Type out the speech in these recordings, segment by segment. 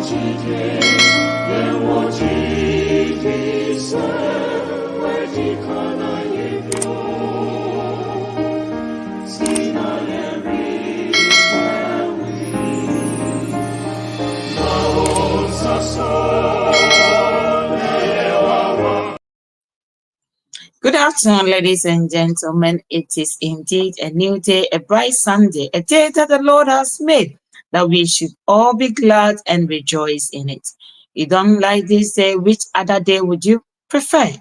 Good afternoon, ladies and gentlemen. It is indeed a new day, a bright Sunday, a day that the Lord has made, that we should all be glad and rejoice in it. You don't like this day, which other day would you prefer?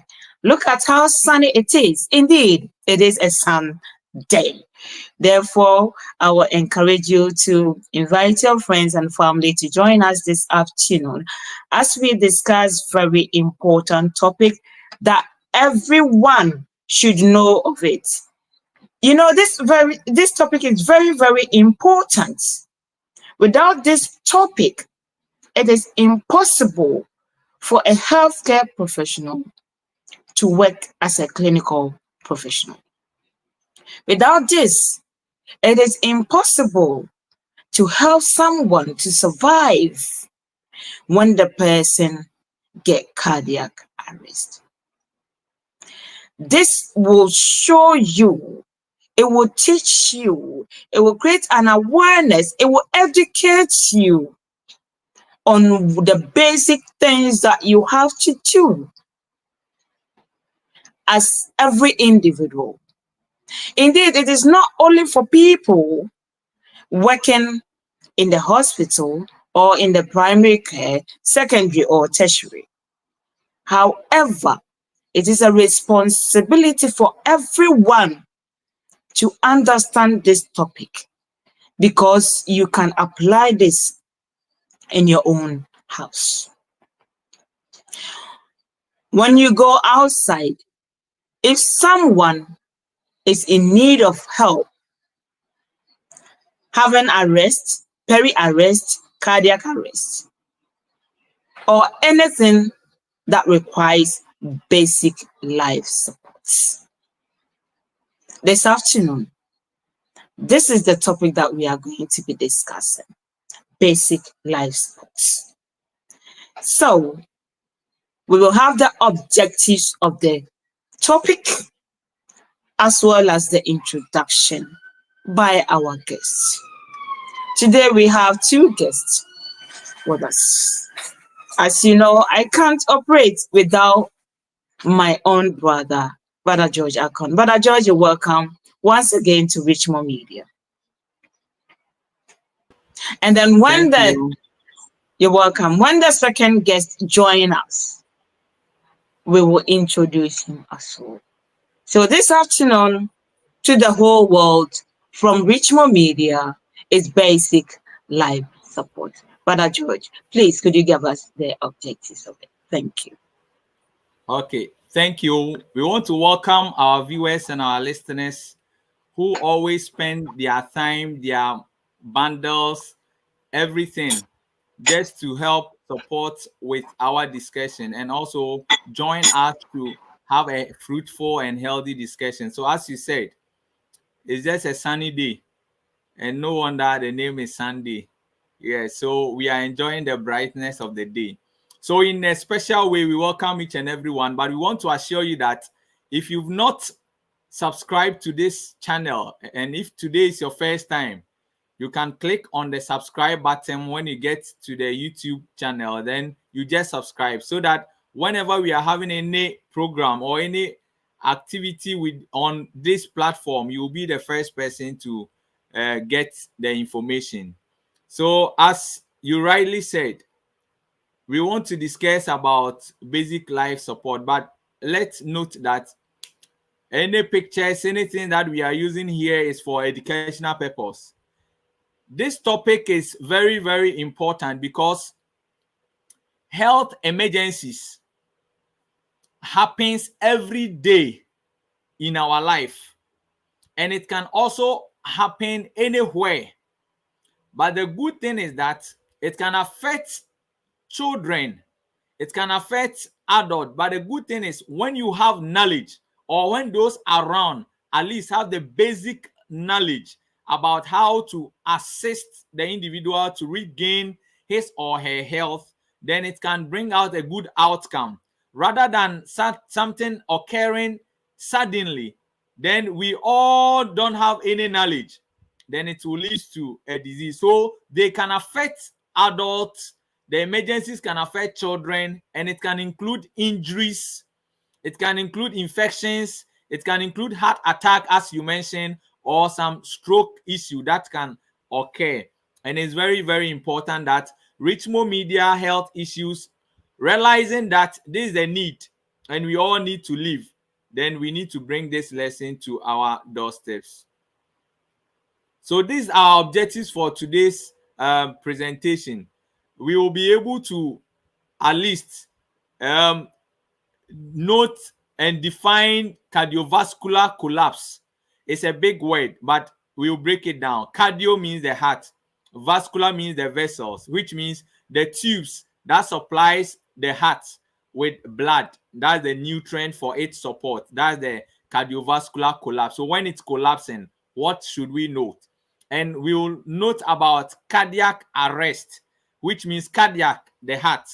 Look at how sunny it is. Indeed, it is a sun day. Therefore, I will encourage you to invite your friends and family to join us this afternoon as we discuss very important topic that everyone should know of it. You know, this topic is very, very important. Without this topic, it is impossible for a healthcare professional to work as a clinical professional. Without this, it is impossible to help someone to survive when the person get cardiac arrest. This will show you, it will teach you, it will create an awareness, it will educate you on the basic things that you have to do as every individual. Indeed, it is not only for people working in the hospital or in the primary care, secondary or tertiary. However, it is a responsibility for everyone to understand this topic because you can apply this in your own house. When you go outside, if someone is in need of help, having arrest, peri-arrest, cardiac arrest, or anything that requires basic life supports. This afternoon, this is the topic that we are going to be discussing, basic life supports. So, we will have the objectives of the topic as well as the introduction by our guests. Today we have two guests with us. As you know, I can't operate without my own brother George Ackon. Brother George, you're welcome once again to Richmond Media. And then you're welcome. When the second guest join us, we will introduce him as well. So this afternoon, to the whole world, from Richmond Media, is basic life support. Brother George, please, could you give us the objectives of it? Thank you. Okay, thank you. We want to welcome our viewers and our listeners who always spend their time, their bundles, everything, just to help support with our discussion and also join us to have a fruitful and healthy discussion. So as you said, it's just a sunny day, and no wonder the name is Sunday. Yeah, so we are enjoying the brightness of the day. So in a special way, we welcome each and everyone, but we want to assure you that if you've not subscribed to this channel, and if today is your first time, you can click on the subscribe button when you get to the YouTube channel. Then you just subscribe so that whenever we are having any program or any activity on this platform, you will be the first person to get the information. So as you rightly said, we want to discuss about basic life support, but let's note that any pictures, anything that we are using here is for educational purpose. This topic is very, very important because health emergencies happens every day in our life, and it can also happen anywhere. But the good thing is that it can affect children, it can affect adults. But the good thing is when you have knowledge, or when those around at least have the basic knowledge about how to assist the individual to regain his or her health, then it can bring out a good outcome rather than something occurring suddenly. Then we all don't have any knowledge, then it will lead to a disease. So they can affect adults, the emergencies can affect children, and it can include injuries, it can include infections, it can include heart attack, as you mentioned, or some stroke issue that can occur. And it's very, very important that Richmond Media Health Issues, realizing that this is a need and we all need to live, then we need to bring this lesson to our doorsteps. So these are objectives for today's presentation. We will be able to at least um, note and define cardiovascular collapse. It's a big word, but we'll break it down. Cardio means the heart, vascular means the vessels, which means the tubes that supplies the heart with blood. That's the nutrient for its support. That's the cardiovascular collapse. So when it's collapsing, what should we note? And we will note about cardiac arrest, which means cardiac, the heart.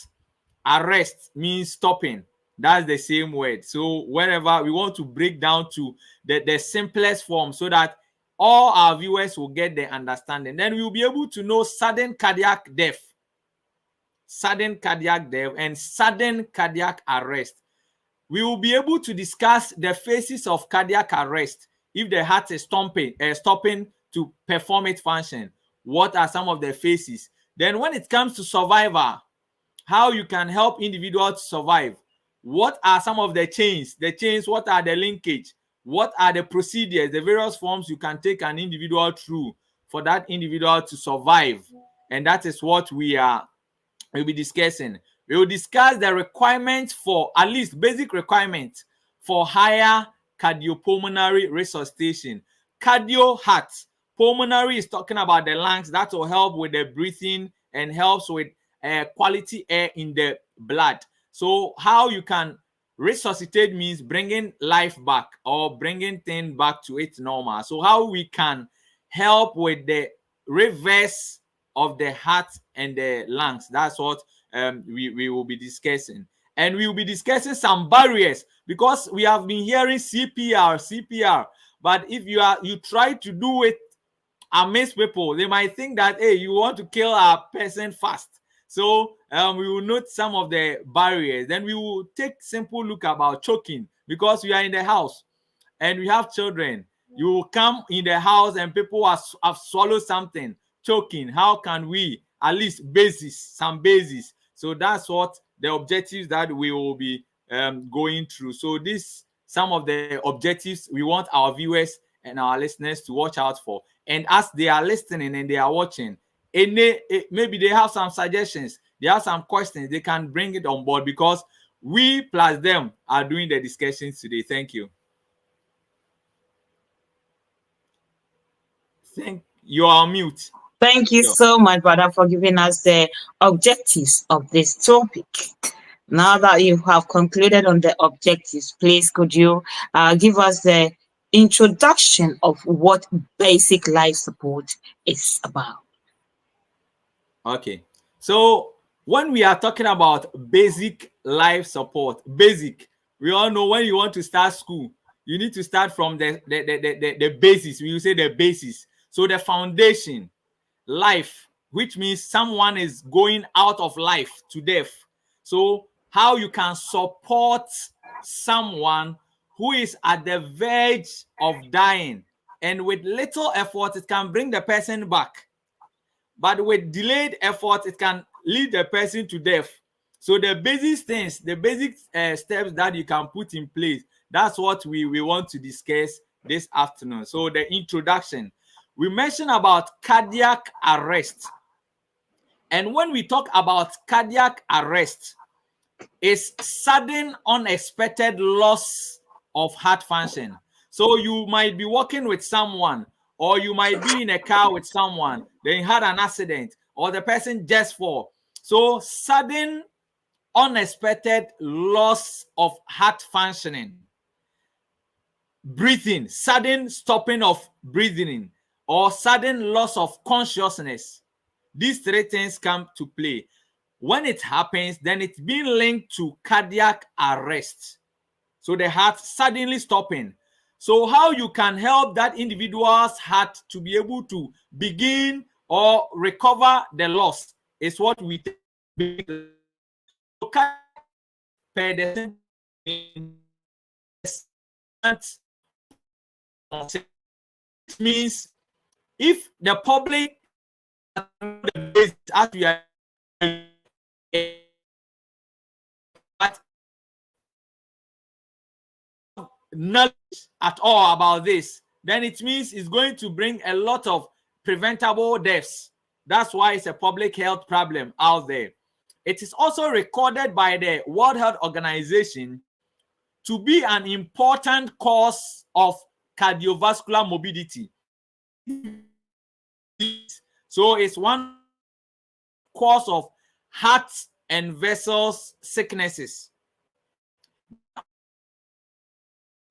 Arrest means stopping. That's the same word. So wherever we want to break down to the simplest form so that all our viewers will get the understanding. Then we will be able to know sudden cardiac death, and sudden cardiac arrest. We will be able to discuss the phases of cardiac arrest. If the heart is stopping to perform its function, what are some of the phases? Then when it comes to survival, how you can help individuals to survive. What are some of the chains? What are the linkage? What are the procedures, the various forms you can take an individual through for that individual to survive? And that is what we'll be discussing. We will discuss the requirements for, at least basic requirements for higher cardiopulmonary resuscitation. Cardio, heart. Pulmonary is talking about the lungs. That will help with the breathing and helps with quality air in the blood. So how you can resuscitate means bringing life back or bringing things back to its normal. So how we can help with the reverse of the heart and the lungs. That's what we will be discussing. And we will be discussing some barriers, because we have been hearing CPR. But if you try to do it amidst people, they might think that, hey, you want to kill a person fast. So we will note some of the barriers. Then we will take simple look about choking, because we are in the house and we have children. You will come in the house and people have swallowed something, choking. How can we at least some basis? So that's what the objectives that we will be going through. So this some of the objectives we want our viewers and our listeners to watch out for. And as they are listening and they are watching, maybe they have some suggestions, they have some questions, they can bring it on board, because we plus them are doing the discussions today. Thank you. You are on mute. Thank you so much, brother, for giving us the objectives of this topic. Now that you have concluded on the objectives, please could you give us the introduction of what basic life support is about? Okay. So when we are talking about basic life support, we all know when you want to start school, you need to start from the basis. We will say the basis. So the foundation, life, which means someone is going out of life to death. So how you can support someone who is at the verge of dying, and with little effort, it can bring the person back. But with delayed effort, it can lead the person to death. So the basic things, the basic steps that you can put in place, that's what we want to discuss this afternoon. So the introduction, we mentioned about cardiac arrest. And when we talk about cardiac arrest, it's sudden, unexpected loss of heart function. So you might be walking with someone, or you might be in a car with someone, then you had an accident, or the person just fall. So sudden, unexpected loss of heart functioning. Breathing, sudden stopping of breathing, or sudden loss of consciousness. these three things come to play. When it happens, then it's being linked to cardiac arrest. So the heart suddenly stopping. So how you can help that individual's heart to be able to begin or recover the loss is what we take. So cardiac arrest per the it means if the public as we are knowledge at all about this, then it means it's going to bring a lot of preventable deaths. That's why it's a public health problem out there. It is also recorded by the World Health Organization to be an important cause of cardiovascular morbidity. So it's one cause of heart and vessels sicknesses.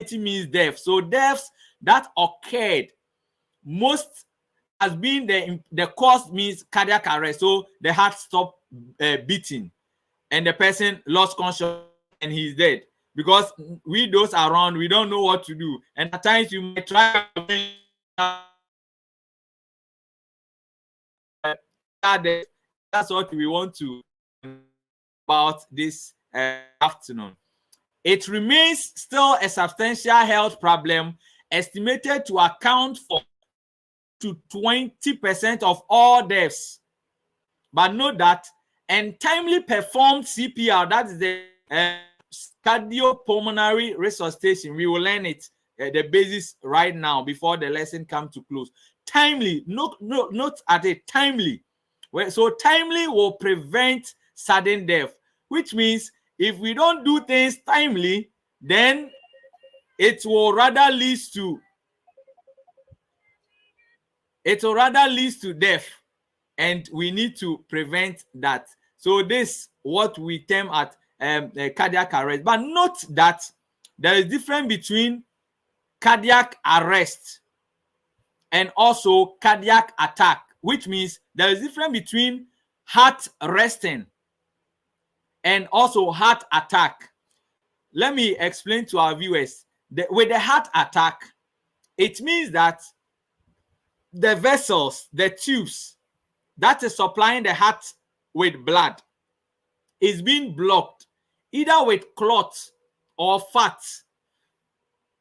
It means death. So deaths that occurred most has been the cause means cardiac arrest. So the heart stopped beating and the person lost consciousness and he's dead. Because we those around, we don't know what to do. And at times you might try that's what we want to about this afternoon. It remains still a substantial health problem, estimated to account for to 20% of all deaths. But note that untimely performed CPR, that is the cardiopulmonary resuscitation. We will learn it, the basis right now before the lesson comes to close. Timely, not at it, timely. So timely will prevent sudden death, which means if we don't do things timely, then it will rather lead to death, and we need to prevent that. So this what we term at cardiac arrest. But note that there is difference between cardiac arrest and also cardiac attack, which means there is difference between heart resting and also heart attack. Let me explain to our viewers. With the heart attack, it means that the vessels, the tubes that is supplying the heart with blood is being blocked, either with clots or fat,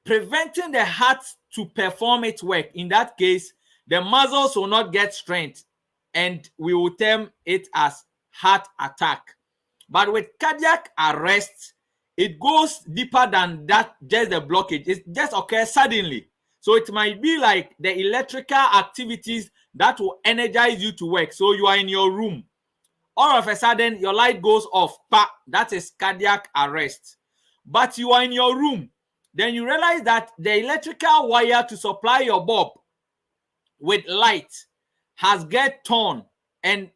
preventing the heart to perform its work. In that case, the muscles will not get strength, and we will term it as heart attack. But with cardiac arrest, it goes deeper than that, just the blockage. It just occurs suddenly. So it might be like the electrical activities that will energize you to work. So you are in your room. All of a sudden, your light goes off. That is cardiac arrest. But you are in your room. Then you realize that the electrical wire to supply your bulb with light has get torn, and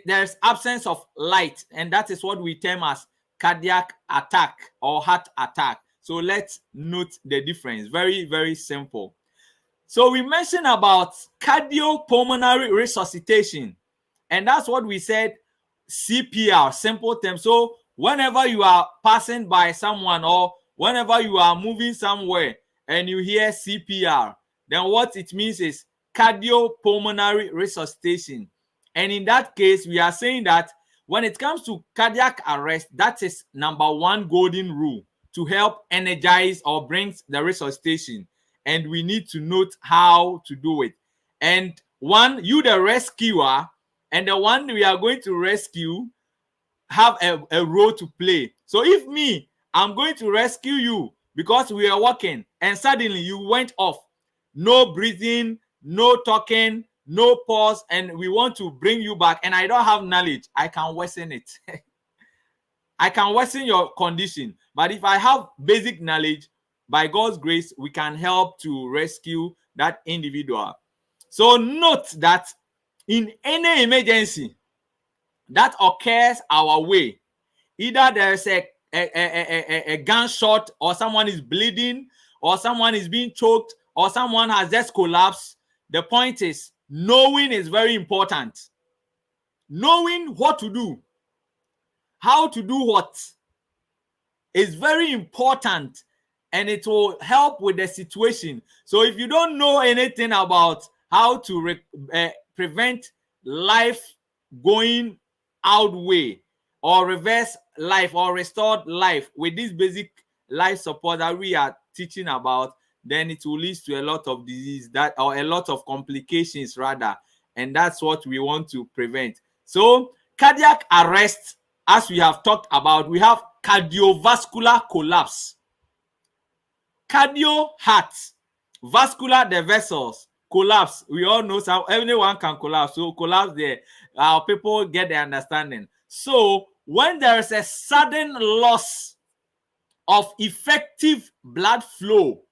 there's absence of light. And that is what we term as cardiac attack or heart attack. So let's note the difference. Very, very simple. So we mentioned about cardiopulmonary resuscitation, and that's what we said, CPR, simple term. So whenever you are passing by someone or whenever you are moving somewhere and you hear CPR, then what it means is cardiopulmonary resuscitation. And in that case, we are saying that when it comes to cardiac arrest, that is number one golden rule to help energize or bring the resuscitation. And we need to note how to do it. And one, you the rescuer, and the one we are going to rescue have a role to play. So if me, I'm going to rescue you because we are walking and suddenly you went off, no breathing, no talking, no pause, and we want to bring you back, and I don't have knowledge, I can worsen it. I can worsen your condition. But if I have basic knowledge, by God's grace, we can help to rescue that individual. So note that in any emergency that occurs our way, either there's a gunshot, or someone is bleeding, or someone is being choked, or someone has just collapsed, the point is knowing is very important. knowing what to do, how to do what, is very important, and it will help with the situation. So if you don't know anything about how to prevent life going out way, or reverse life, or restored life with this basic life support that we are teaching about, then it will lead to a lot of disease, that, or a lot of complications rather, and that's what we want to prevent. So cardiac arrest, as we have talked about, we have cardiovascular collapse. Cardio, heart. Vascular, the vessels. Collapse, we all know anyone can collapse. So collapse there, our people get the understanding. So when there is a sudden loss of effective blood flow,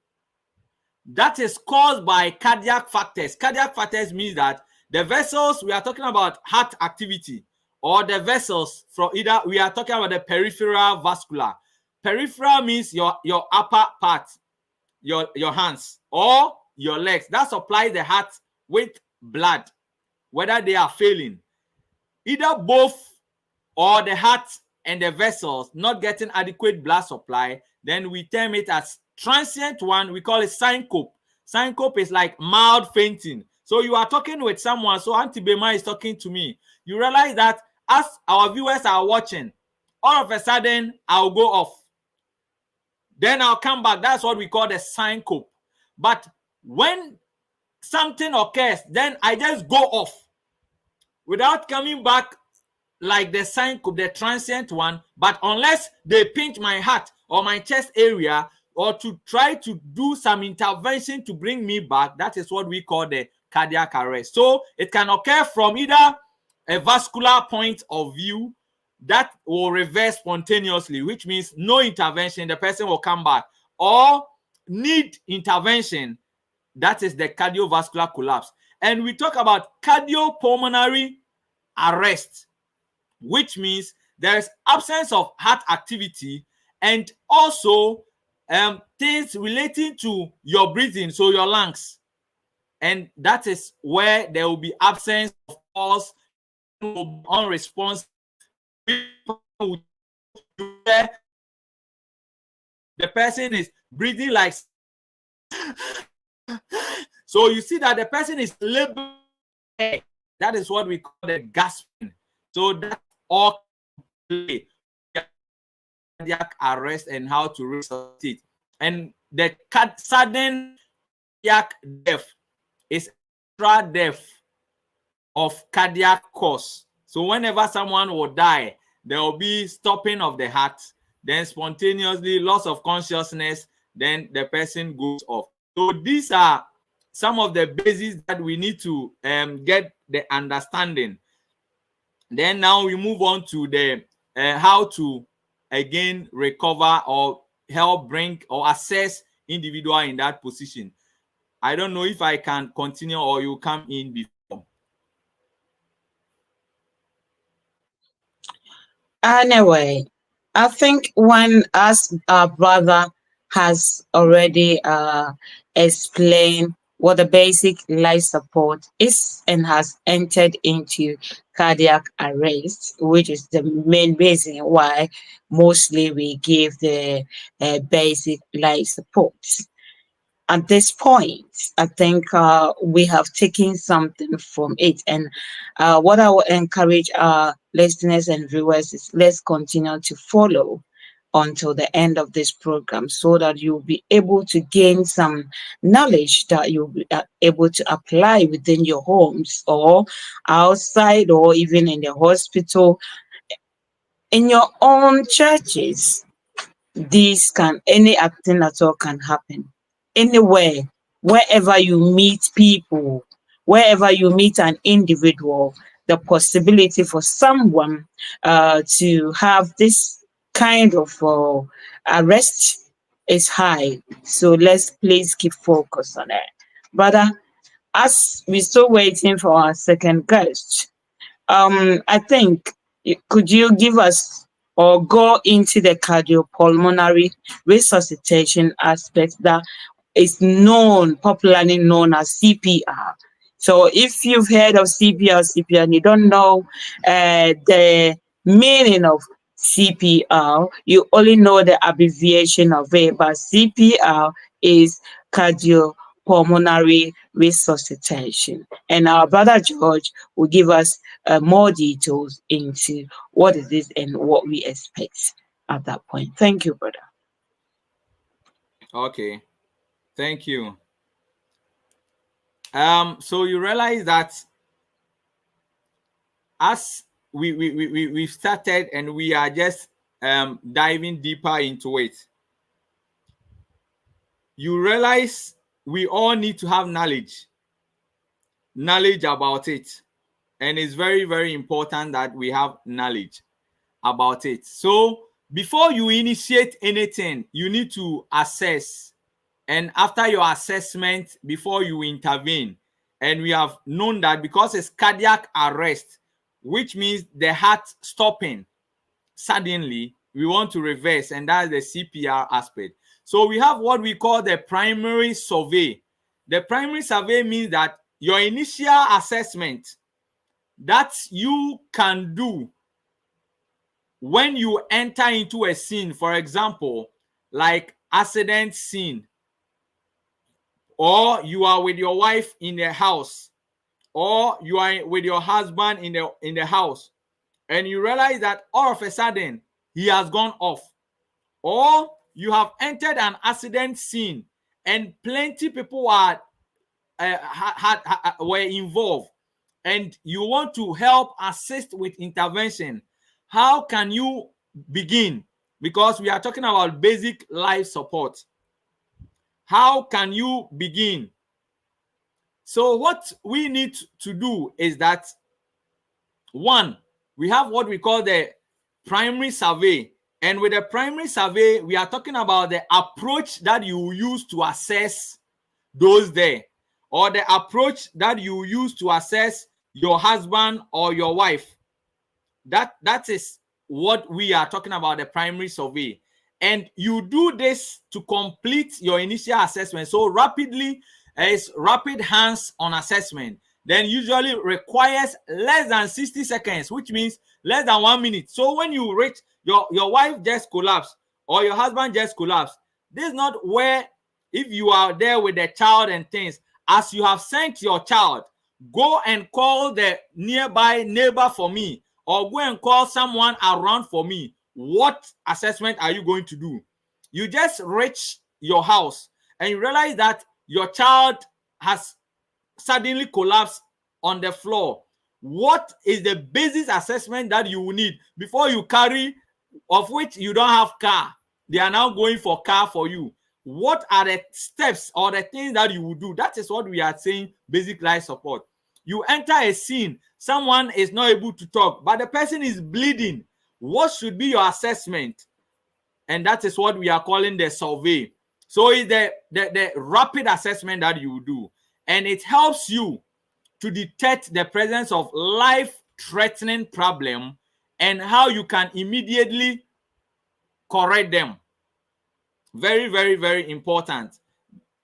that is caused by cardiac factors. Cardiac factors means that the vessels, we are talking about heart activity, or the vessels from either, we are talking about the peripheral vascular. Peripheral means your upper part, your hands or your legs, that supplies the heart with blood, whether they are failing, either both, or the heart and the vessels not getting adequate blood supply, then we term it as transient one. We call it syncope. Syncope is like mild fainting. So you are talking with someone, so Auntie Bimah is talking to me. You realize that as our viewers are watching, all of a sudden I'll go off. Then I'll come back. That's what we call the syncope. But when something occurs, then I just go off without coming back like the syncope, the transient one. But unless they pinch my heart or my chest area, or to try to do some intervention to bring me back, that is what we call the cardiac arrest. So it can occur from either a vascular point of view that will reverse spontaneously, which means no intervention, the person will come back, or need intervention, that is the cardiovascular collapse. And we talk about cardiopulmonary arrest, which means there is absence of heart activity, and also things relating to your breathing, so your lungs. And that is where there will be absence of pulse, will be unresponsive. The person is breathing like, so you see that the person is laboring. That is what we call the gasping. So that's all cardiac arrest and how to resuscitate. And the sudden cardiac death is extra death of cardiac cause. So whenever someone will die, there will be stopping of the heart, then spontaneously loss of consciousness, then the person goes off. So these are some of the basics that we need to get the understanding. Then now we move on to the how to again recover or help bring or assess individual in that position. I don't know if I can continue or you come in before. Anyway, I think when as our brother has already explained what the basic life support is and has entered into cardiac arrest, which is the main reason why mostly we give the basic life support. At this point, I think we have taken something from it. And what I will encourage our listeners and viewers is let's continue to follow until the end of this program so that you'll be able to gain some knowledge that you'll be able to apply within your homes or outside or even in the hospital, in your own churches. This can, any acting at all can happen anywhere, wherever you meet people, wherever you meet an individual. The possibility for someone to have this kind of arrest is high. So let's please keep focus on it, brother. As we're still waiting for our second guest, I think, could you give us or go into the cardiopulmonary resuscitation aspect that is known, popularly known as CPR? So if you've heard of CPR and you don't know the meaning of CPR, you only know the abbreviation of it, but CPR is cardiopulmonary resuscitation. And our brother George will give us more details into what it is and what we expect at that point. Thank you, brother. Okay, thank you. So you realize that as we've started and we are just diving deeper into it, you realize we all need to have knowledge about it. And it's very, very important that we have knowledge about it. So before you initiate anything, you need to assess. And after your assessment, before you intervene, and we have known that because it's cardiac arrest, which means the heart stopping suddenly, we want to reverse, and that's the CPR aspect. So we have what we call the primary survey. The primary survey means that your initial assessment that you can do when you enter into a scene, for example, like accident scene, or you are with your wife in the house, or you are with your husband in the house, and you realize that all of a sudden he has gone off, or you have entered an accident scene and plenty people are were involved, and you want to help assist with intervention. How can you begin? Because we are talking about basic life support. How can you begin? So what we need to do is that, one, we have what we call the primary survey. And with the primary survey, we are talking about the approach that you use to assess those there, or the approach that you use to assess your husband or your wife. That is what we are talking about, the primary survey. And you do this to complete your initial assessment. So rapidly is rapid hands-on assessment. Then usually requires less than 60 seconds, which means less than 1 minute. So when you reach your wife just collapsed or your husband just collapsed, this is not where, if you are there with the child and things, as you have sent your child, go and call the nearby neighbor for me, or go and call someone around for me. What assessment are you going to do? You just reach your house and you realize that your child has suddenly collapsed on the floor. What is the basis assessment that you will need before you carry, of which you don't have car? They are now going for car for you. What are the steps or the things that you will do? That is what we are saying, basic life support. You enter a scene, someone is not able to talk, but the person is bleeding. What should be your assessment? And that is what we are calling the survey. So it's the rapid assessment that you do. And it helps you to detect the presence of life-threatening problem and how you can immediately correct them. Very, very, very important.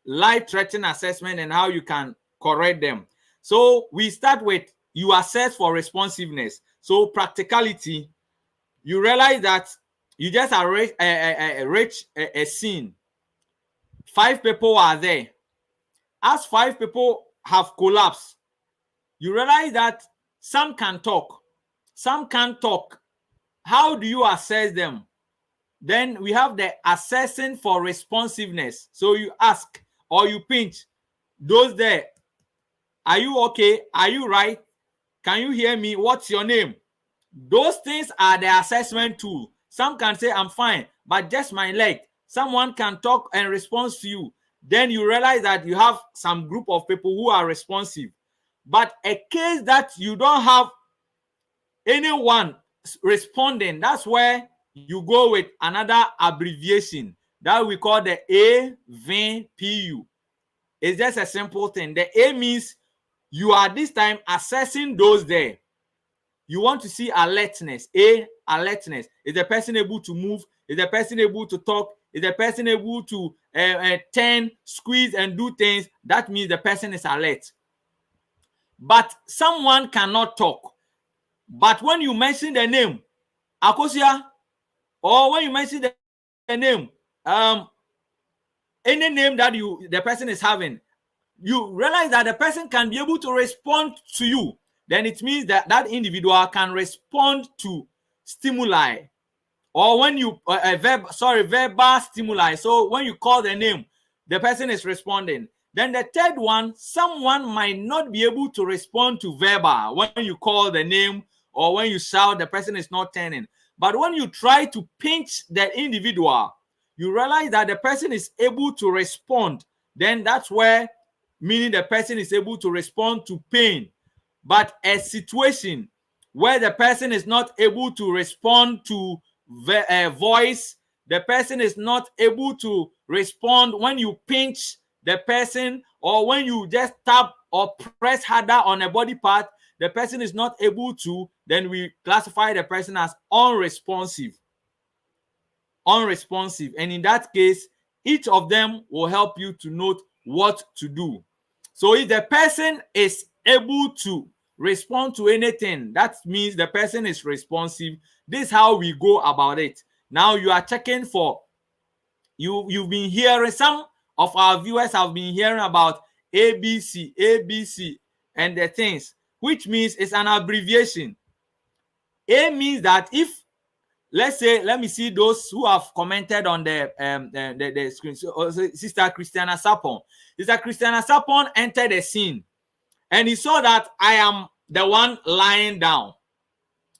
Life-threatening assessment and how you can correct them. So we start with, you assess for responsiveness. So practicality, you realize that you just reach a scene. 5 people are there. As 5 people have collapsed, you realize that some can talk, some can't talk. How do you assess them? Then we have the assessing for responsiveness. So you ask or you pinch those there. Are you okay? Are you right? Can you hear me? What's your name? Those things are the assessment tool. Some can say, I'm fine, but just my leg. Someone can talk and respond to you. Then you realize that you have some group of people who are responsive. But a case that you don't have anyone responding, that's where you go with another abbreviation that we call the AVPU. It's just a simple thing. The A means you are this time assessing those there. You want to see alertness. Alertness. Is the person able to move? Is the person able to talk? Is the person able to turn, squeeze, and do things? That means the person is alert. but someone cannot talk. But when you mention the name, Akosia, or when you mention the name, any name that the person is having, you realize that the person can be able to respond to you. Then it means that that individual can respond to stimuli, or when you verbal stimuli. So when you call the name, the person is responding. Then the third one, someone might not be able to respond to verbal. When you call the name or when you shout, the person is not turning. But when you try to pinch the individual, you realize that the person is able to respond. Then that's where, meaning the person is able to respond to pain. But a situation where the person is not able to respond to voice, the person is not able to respond when you pinch the person, or when you just tap or press harder on a body part, the person is not able to, then we classify the person as unresponsive. And in that case, each of them will help you to note what to do. So if the person is able to respond to anything, that means the person is responsive. This is how we go about it. Now you are checking for, you've been hearing, some of our viewers have been hearing about ABC, and the things, which means it's an abbreviation. A means that if, let's say, let me see those who have commented on the screen. So, Sister Christiana Sapon. Sister Christiana Sapon entered the scene and he saw that I am the one lying down.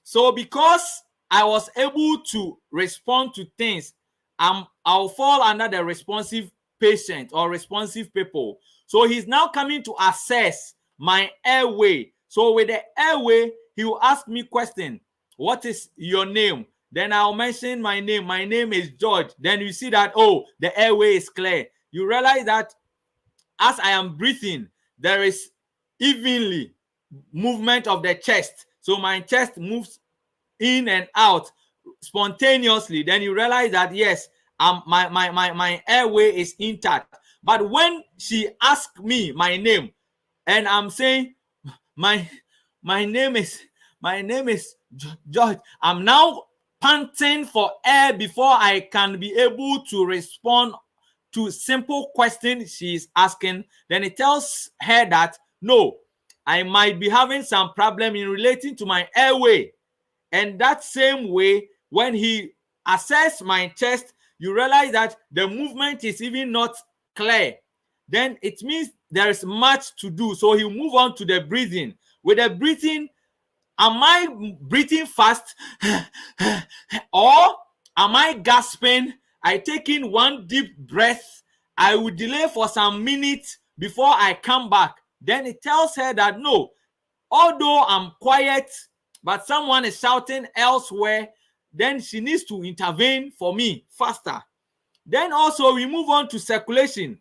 So because I was able to respond to things, I'll fall under the responsive patient or responsive people. So he's now coming to assess my airway. So with the airway, he will ask me question. What is your name? Then I'll mention my name. My name is George. Then you see that, oh, the airway is clear. You realize that as I am breathing, there is evenly movement of the chest. So my chest moves in and out spontaneously. Then you realize that, yes, my airway is intact. But when she asked me my name and I'm saying my name is George, I'm now panting for air before I can be able to respond to simple questions she is asking. Then it tells her that no, I might be having some problem in relating to my airway. And that same way, when he assessed my chest, you realize that the movement is even not clear. Then it means there is much to do. So he'll move on to the breathing. With the breathing, am I breathing fast or am I gasping? I take in one deep breath. I will delay for some minutes before I come back. Then it tells her that no, although I'm quiet, but someone is shouting elsewhere, then she needs to intervene for me faster. Then also we move on to circulation.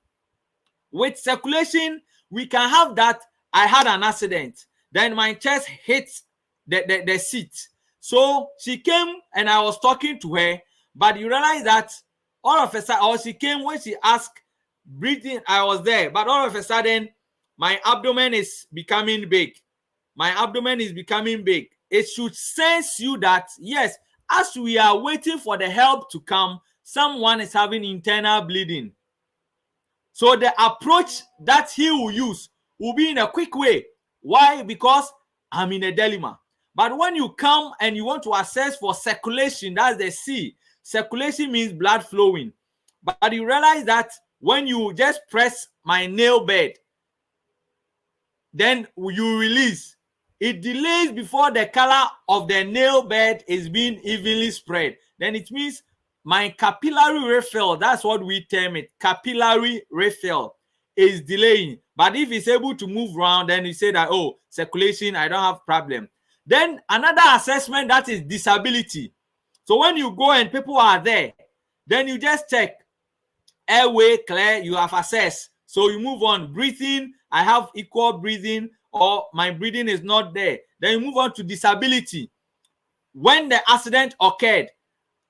With circulation, we can have that I had an accident. Then my chest hits the seat. So she came and I was talking to her, but you realize that all of a sudden, or she came when she asked breathing, I was there, but all of a sudden, my abdomen is becoming big. My abdomen is becoming big. It should sense you that, yes, as we are waiting for the help to come, someone is having internal bleeding. So the approach that he will use will be in a quick way. Why? Because I'm in a dilemma. But when you come and you want to assess for circulation, that's the C. Circulation means blood flowing. But you realize that when you just press my nail bed, then you release. It delays before the color of the nail bed is being evenly spread. Then it means my capillary refill, that's what we term it, capillary refill, is delaying. But if it's able to move around, then you say that, oh, circulation, I don't have problem. Then another assessment, that is disability. So when you go and people are there, then you just check airway clear, you have assessed. So you move on. Breathing, I have equal breathing, or my breathing is not there. Then you move on to disability. When the accident occurred,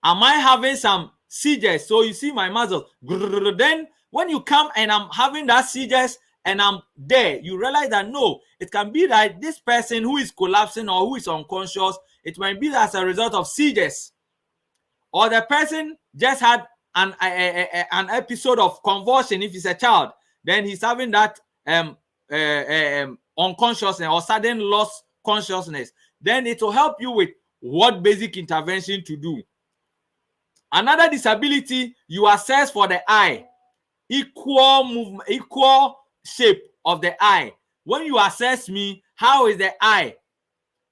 am I having some seizures? So you see my muscles. Then when you come and I'm having that seizures and I'm there, you realize that no, it can be that this person who is collapsing or who is unconscious, it might be as a result of seizures, or the person just had an episode of convulsion. If he's a child, then he's having that unconsciousness or sudden loss consciousness. Then it will help you with what basic intervention to do. Another disability, you assess for the eye, equal movement, equal shape of the eye. When you assess me, how is the eye?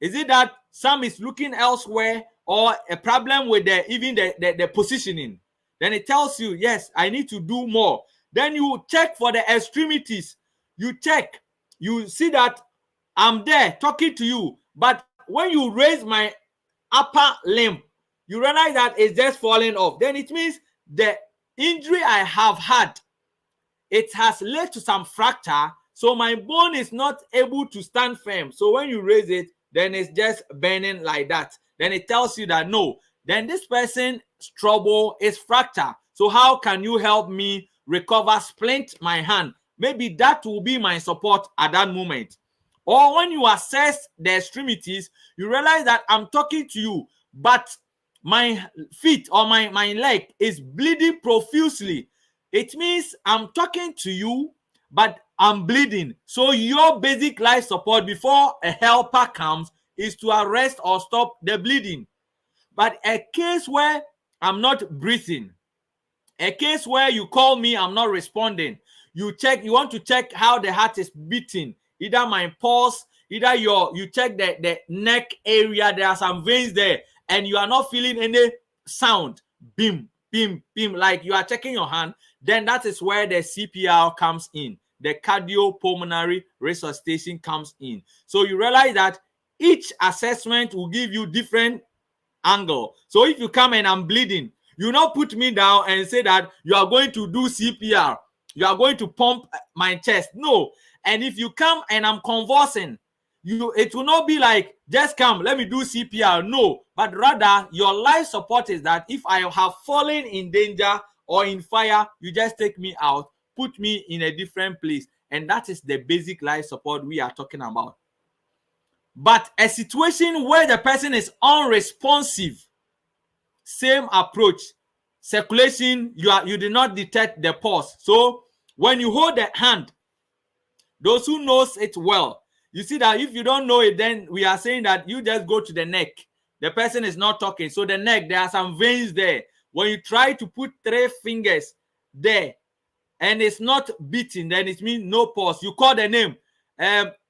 Is it that some is looking elsewhere, or a problem with the positioning? Then it tells you, yes, I need to do more. Then you check for the extremities. You check, you see that I'm there talking to you, but when you raise my upper limb, you realize that it's just falling off. Then it means the injury I have had, it has led to some fracture, so my bone is not able to stand firm. So when you raise it, then it's just bending like that. Then it tells you that no, then this person's trouble is fracture. So how can you help me recover, splint my hand? Maybe that will be my support at that moment. Or when you assess the extremities, you realize that I'm talking to you, but my feet or my leg is bleeding profusely. It means I'm talking to you, but I'm bleeding. So your basic life support before a helper comes is to arrest or stop the bleeding. But a case where I'm not breathing, a case where you call me, I'm not responding, you want to check how the heart is beating, either my pulse, either you check the neck area, there are some veins there, and you are not feeling any sound, bim, bim, bim, like you are checking your hand, then that is where the CPR comes in. The cardiopulmonary resuscitation comes in. So you realize that each assessment will give you different angle. So if you come and I'm bleeding, you not put me down and say that you are going to do CPR, you are going to pump my chest. No. And if you come and I'm convulsing, it will not be like, just come, let me do CPR. No, but rather your life support is that if I have fallen in danger or in fire, you just take me out, put me in a different place. And that is the basic life support we are talking about. But a situation where the person is unresponsive, same approach. Circulation, you did not detect the pulse. So when you hold the hand, those who knows it well, you see that if you don't know it, then we are saying that you just go to the neck. The person is not talking. So the neck, there are some veins there. When you try to put 3 fingers there and it's not beating, then it means no pulse. You call the name.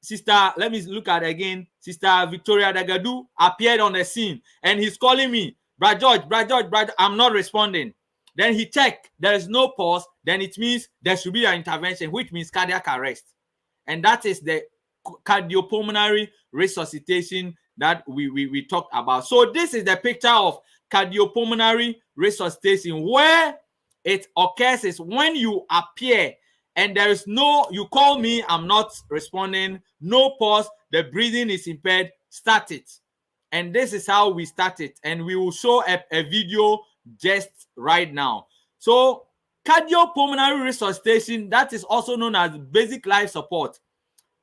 Sister, let me look at it again. Sister Victoria Dagadu appeared on the scene and he's calling me, Brad George, I'm not responding. Then he checked, there is no pulse, then it means there should be an intervention, which means cardiac arrest. And that is the cardiopulmonary resuscitation that we talked about. So this is the picture of cardiopulmonary resuscitation. Where it occurs is when you appear and there is no, you call me, I'm not responding, no pulse, the breathing is impaired, start it. And this is how we start it. And we will show a video just right now. So cardiopulmonary resuscitation, that is also known as basic life support.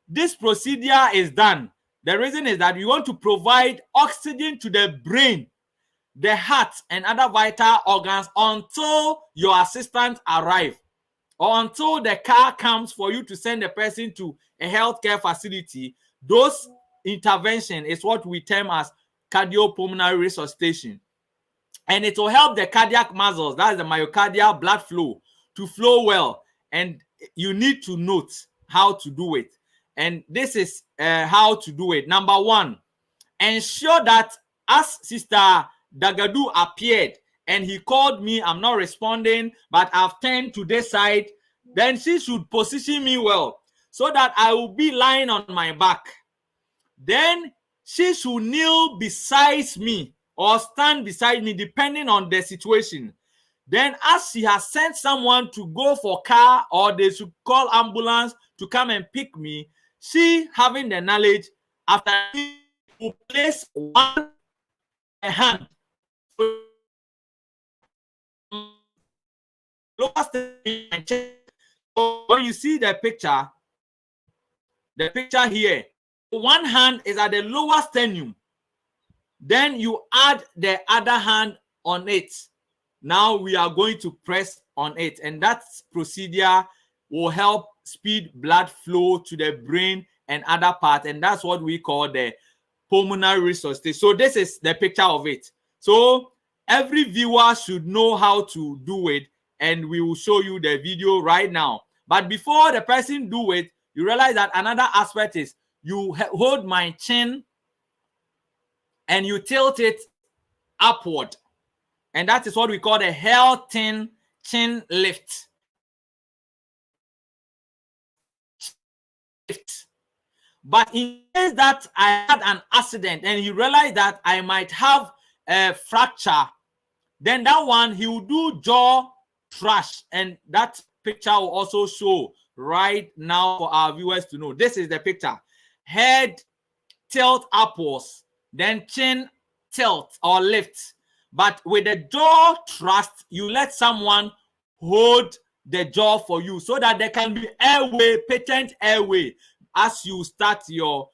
This procedure is done. The reason is that we want to provide oxygen to the brain, the heart, and other vital organs until your assistants arrive, or until the car comes for you to send the person to a healthcare facility. Those intervention is what we term as cardiopulmonary resuscitation. And it will help the cardiac muscles, that is the myocardial blood flow, to flow well. And you need to note how to do it. And this is how to do it. Number 1, ensure that as Sister Dagadu appeared and he called me, I'm not responding, but I've turned to this side, then she should position me well so that I will be lying on my back. Then she should kneel beside me or stand beside me depending on the situation. Then as she has sent someone to go for car or they should call ambulance to come and pick me, she, having the knowledge, after will place one hand lower stage. So when you see the picture, the picture here. So one hand is at the lower sternum. Then you add the other hand on it. Now we are going to press on it, and that procedure will help speed blood flow to the brain and other parts, and that's what we call the pulmonary resuscitation. So this is the picture of it. So every viewer should know how to do it, and we will show you the video right now. But before the person do it, you realize that another aspect is you hold my chin and you tilt it upward, and that is what we call the Held chin lift. But in case that I had an accident and he realized that I might have a fracture, then that one he will do jaw thrust, and that picture will also show right now for our viewers to know. This is the picture. Head tilt upwards, then chin tilt or lift. But with the jaw thrust, you let someone hold the jaw for you so that there can be airway, patent airway, as you start your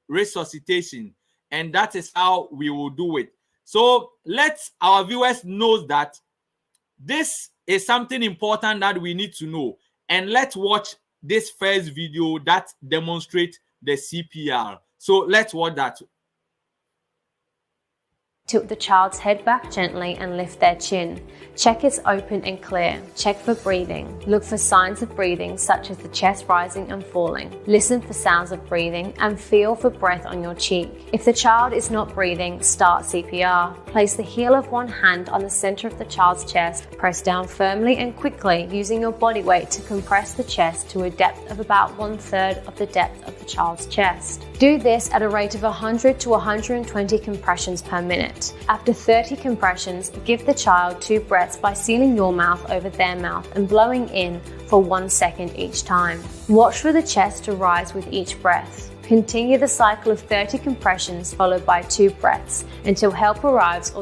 resuscitation. And that is how we will do it. So let our viewers know that this is something important that we need to know. And let's watch this first video that demonstrates the CPR. So let's watch that. Tilt the child's head back gently and lift their chin. Check it's open and clear. Check for breathing. Look for signs of breathing such as the chest rising and falling. Listen for sounds of breathing and feel for breath on your cheek. If the child is not breathing, start CPR. Place the heel of one hand on the center of the child's chest. Press down firmly and quickly using your body weight to compress the chest to a depth of about 1/3 of the depth of the child's chest. Do this at a rate of 100 to 120 compressions per minute. After 30 compressions, give the child 2 breaths by sealing your mouth over their mouth and blowing in for 1 second each time. Watch for the chest to rise with each breath. Continue the cycle of 30 compressions followed by 2 breaths until help arrives.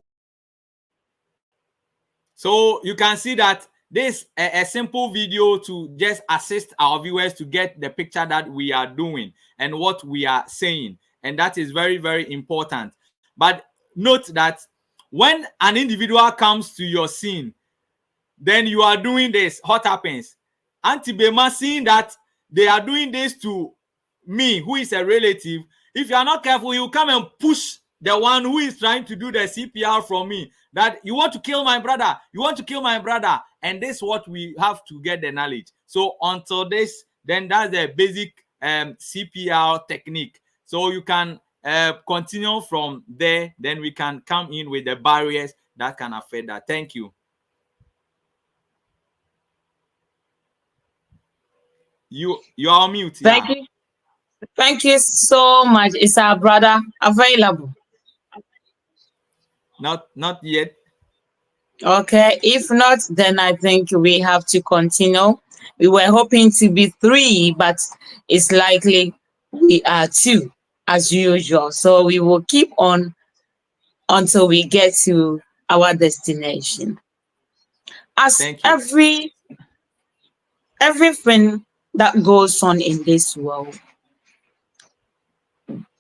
So you can see that this is a simple video to just assist our viewers to get the picture that we are doing and what we are saying. And that is very, very important. But note that when an individual comes to your scene, then you are doing this. What happens? Auntie Bimah, seeing that they are doing this to me, who is a relative, if you are not careful, you come and push the one who is trying to do the CPR from me, that you want to kill my brother, you want to kill my brother. And this is what we have to get the knowledge. So until this, then that's the basic CPR technique. So you can continue from there, then we can come in with the barriers that can affect that. Thank you. You are on mute. Thank you. Thank you so much. Is our brother available? Not yet. Okay. If not, then I think we have to continue. We were hoping to be 3, but it's likely we are 2 as usual. So we will keep on until we get to our destination. As everything that goes on in this world,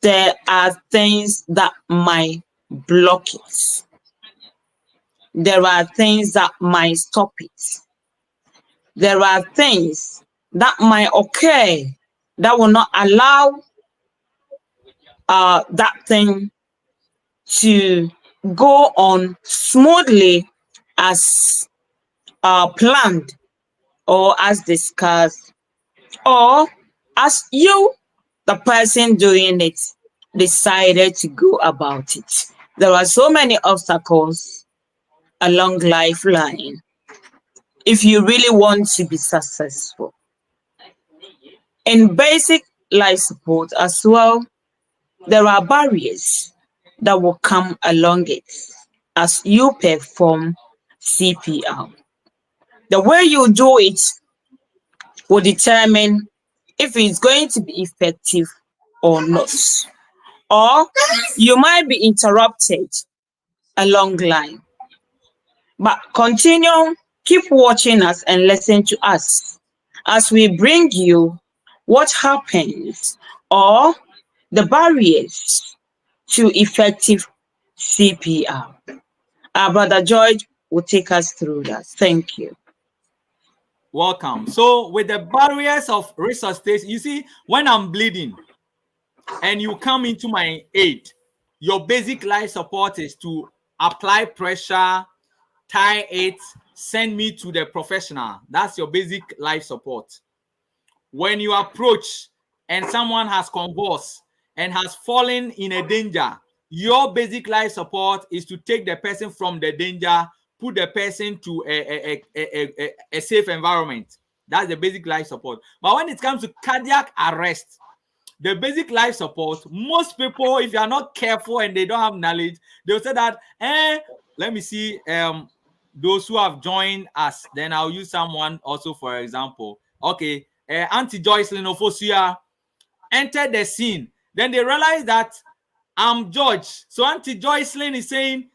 there are things that might block it. There are things that might stop it. There are things that might occur that will not allow that thing to go on smoothly as planned or as discussed, or as you, the person doing it, decided to go about it. There are so many obstacles along lifeline if you really want to be successful. In basic life support as well, there are barriers that will come along it as you perform CPR. The way you do it will determine if it's going to be effective or not. Or you might be interrupted along line. But continue, keep watching us and listen to us as we bring you what happens or the barriers to effective CPR. Our brother George will take us through that. Thank you. Welcome. So with the barriers of resuscitation, you see, when I'm bleeding and you come into my aid, your basic life support is to apply pressure, tie it, send me to the professional. That's your basic life support. When you approach and someone has convulsed and has fallen in a danger, your basic life support is to take the person from the danger, put the person to a safe environment. That's the basic life support. But when it comes to cardiac arrest, the basic life support, most people, if you are not careful and they don't have knowledge, they'll say that, let me see, those who have joined us, then I'll use someone also, for example. Okay, Auntie Joycelyn Ofosuya entered the scene. Then they realized that I'm George. So Auntie Joycelyn is saying,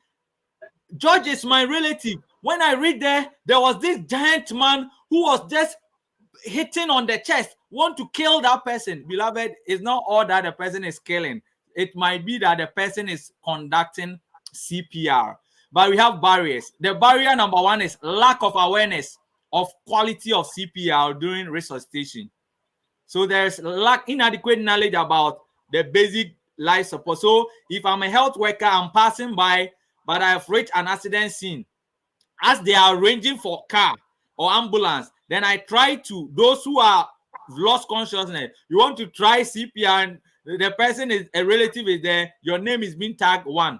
George is my relative. When I read there was this giant man who was just hitting on the chest, want to kill that person. Beloved, it's not all that the person is killing. It might be that the person is conducting CPR. But we have barriers. The barrier number one is lack of awareness of quality of CPR during resuscitation. So there's inadequate knowledge about the basic life support. So if I'm a health worker, I'm passing by, but I've reached an accident scene. As they are arranging for car or ambulance, then I try to, those who are lost consciousness, you want to try CPR and the person is a relative is there, your name is being tagged 1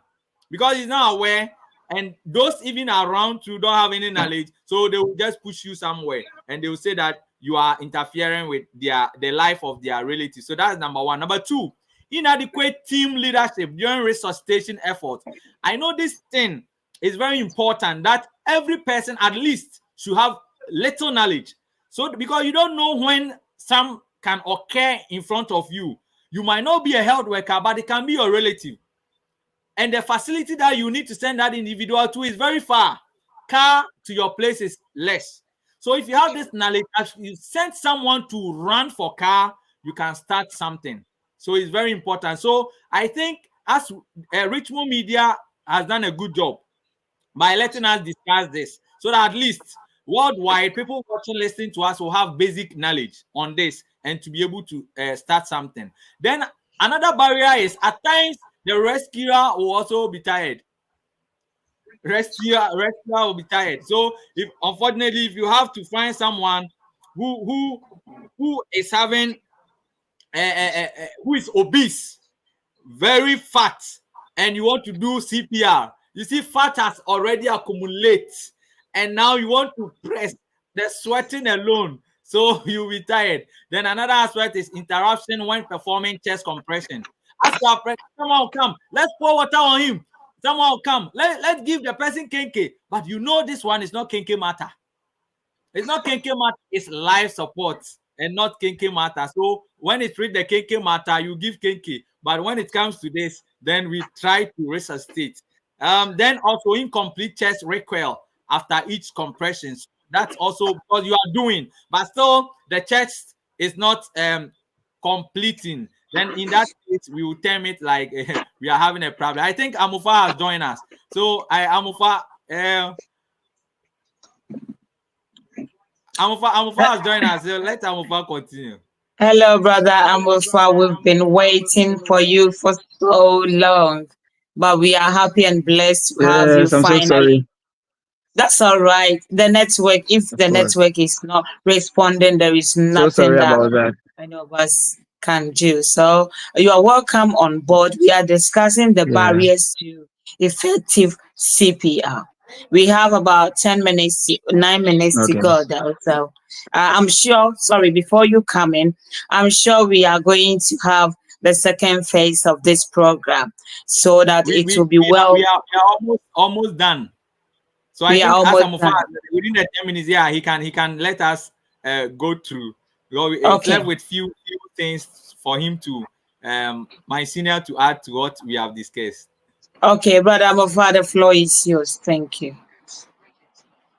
because he's not aware, and those even around you don't have any knowledge, so they will just push you somewhere and they will say that you are interfering with the life of their relative. So that's number one. Number two, inadequate team leadership during resuscitation efforts. I know this thing is very important, that every person at least should have little knowledge. So because you don't know when some can occur in front of you. You might not be a health worker, but it can be your relative. And the facility that you need to send that individual to is very far. Car to your place is less. So if you have this knowledge, as you send someone to run for car, you can start something. So it's very important. So I think as Richmond Media has done a good job by letting us discuss this, so that at least worldwide, people watching, listening to us will have basic knowledge on this and to be able to start something. Then another barrier is at times the rescuer will also be tired. Rescuer will be tired. So if unfortunately, if you have to find someone who is having who is obese, very fat, and you want to do CPR, you see fat has already accumulated, and now you want to press the sweating alone, so you'll be tired. Then another aspect is interruption when performing chest compression. As you are pressing, someone will come, let's pour water on him. Someone will come, let's give the person kenke. But you know this one is not kenke matter. It's not kenke matter, it's life support and not kenke matter. So when it's read the kenke matter, you give kenke. But when it comes to this, then we try to resuscitate. Then also incomplete chest recoil after each compression. That's also because you are doing, but still the chest is not completing. Then in that case, we will term it like we are having a problem. I think Amofa has joined us. So Amofa has joined us. So let Amofa continue. Hello, brother Amofa. We've been waiting for you for so long, but we are happy and blessed to have you Yes, I'm so finally. sorry. That's all right. The network, if Of the course. network is not responding, there is So nothing sorry that about that. any of us can do. So you are welcome on board. We are discussing the Yeah. barriers to effective CPR. We have about 10 minutes, 9 minutes to Okay. go though. So I'm sure, sorry, before you come in, I'm sure we are going to have the second phase of this program so that it will be well. We are almost done. So I We are think as almost Amofa, done. within the 10 minutes, yeah, he can let us go through. Because it's Okay. left with few things for him to my senior to add to what we have discussed. Okay, brother Amofa, the floor is yours. Thank you.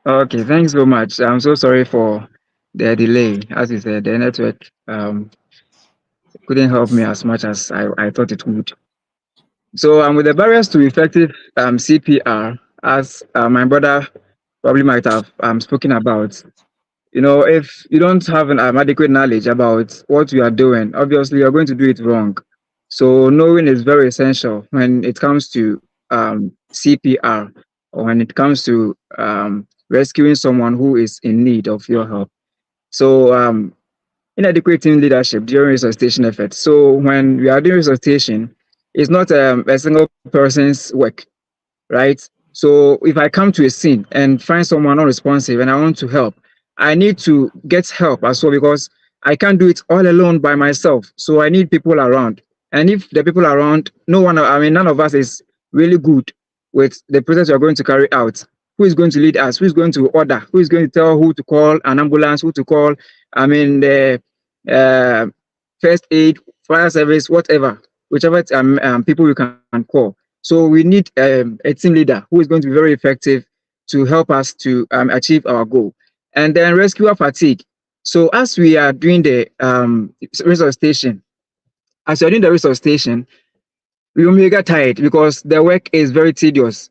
Okay, thanks so much. I'm so sorry for the delay. As you said, the network couldn't help me as much as I thought it would. So with the barriers to effective CPR, as my brother probably might have spoken about, if you don't have an adequate knowledge about what you are doing, obviously you're going to do it wrong. So knowing is very essential when it comes to CPR, or when it comes to rescuing someone who is in need of your help. So inadequate team leadership during resuscitation efforts. So when we are doing resuscitation, it's not a single person's work, right? So if I come to a scene and find someone unresponsive and I want to help, I need to get help as well, because I can't do it all alone by myself. So I need people around. And if the people around, no one, I mean, none of us is really good with the process we are going to carry out. Who is going to lead us? Who is going to order? Who is going to tell who to call an ambulance? Who to call? I mean, the uh, first aid, fire service, whatever, whichever people we can call. So we need a team leader who is going to be very effective to help us to achieve our goal. And then rescuer fatigue. So as we are doing the resuscitation, as you're doing the resuscitation, you may get tired because the work is very tedious.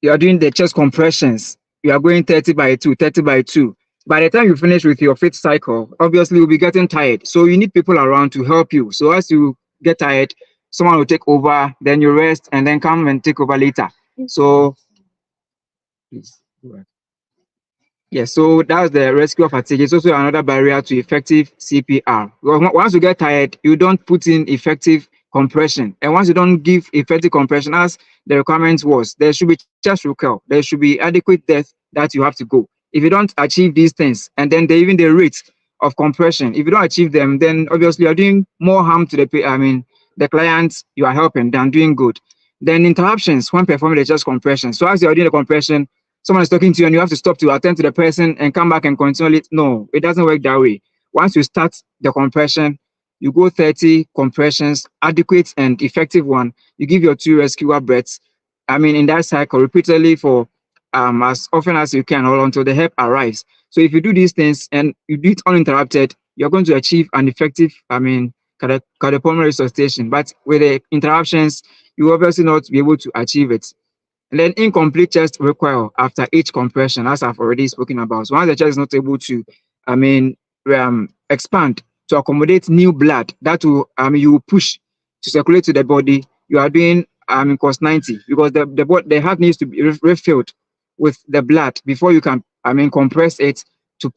You are doing the chest compressions. You are going 30 by 2, 30 by 2. By the time you finish with your fifth cycle, obviously you'll be getting tired. So you need people around to help you. So as you get tired, someone will take over, then you rest, and then come and take over later. So, please, go ahead. Yes, so that's the rescue fatigue. It's also another barrier to effective CPR. Once you get tired, you don't put in effective compression. And once you don't give effective compression, as the requirement was, there should be chest recurl. There should be adequate depth that you have to go. If you don't achieve these things, and then even the rate of compression, if you don't achieve them, then obviously you're doing more harm to the clients you are helping than doing good. Then interruptions when performing the chest compression. So as you're doing the compression, someone is talking to you and you have to stop to attend to the person and come back and continue it. No, it doesn't work that way. Once you start the compression, you go 30 compressions, adequate and effective one. You give your 2 rescuer breaths. In that cycle repeatedly for as often as you can, or until the help arrives. So if you do these things and you do it uninterrupted, you're going to achieve an effective, cardiopulmonary resuscitation. But with the interruptions, you will obviously not be able to achieve it. And then incomplete chest recoil after each compression, as I've already spoken about. So once the chest is not able to, expand to accommodate new blood, that will, you will push to circulate to the body. You are doing, cost 90, because the heart needs to be refilled with the blood before you can, compress it to,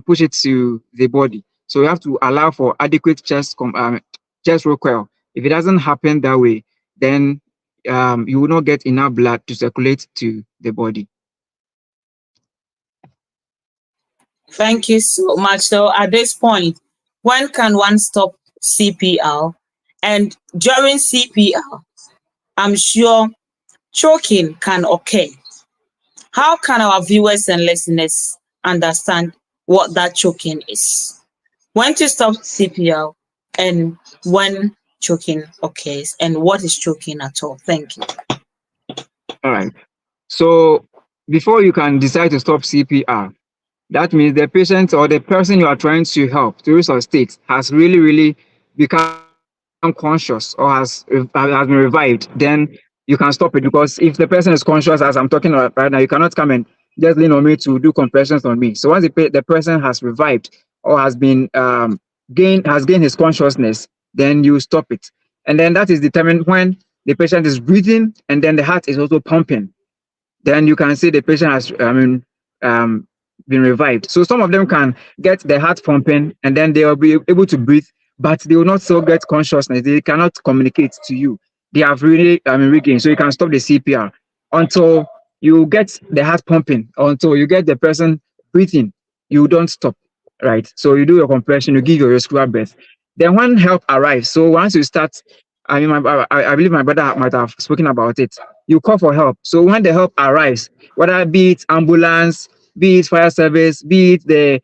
push it to the body. So you have to allow for adequate chest recoil. If it doesn't happen that way, then you will not get enough blood to circulate to the body. Thank you so much. So at this point, when can one stop CPR? And during CPR, I'm sure choking can occur. How can our viewers and listeners understand what that choking is? When to stop CPR and when choking occurs, and what is choking at all? Thank you. All right. So before you can decide to stop CPR, that means the patient or the person you are trying to help to resuscitate has really, really become conscious or has been revived. Then you can stop it, because if the person is conscious, as I'm talking about right now, you cannot come and just lean on me to do compressions on me. So once the person has revived or has been gained his consciousness, then you stop it. And then that is determined when the patient is breathing and then the heart is also pumping. Then you can see the patient has been revived. So some of them can get the heart pumping and then they will be able to breathe, but they will not so get consciousness. They cannot communicate to you. They have really regained. So you can stop the CPR until you get the heart pumping, until you get the person breathing. You don't stop, right? So you do your compression, you give your rescue breath. Then when help arrives, so once you start, I believe my brother might have spoken about it. You call for help. So when the help arrives, whether be it ambulance, be it fire service, be it the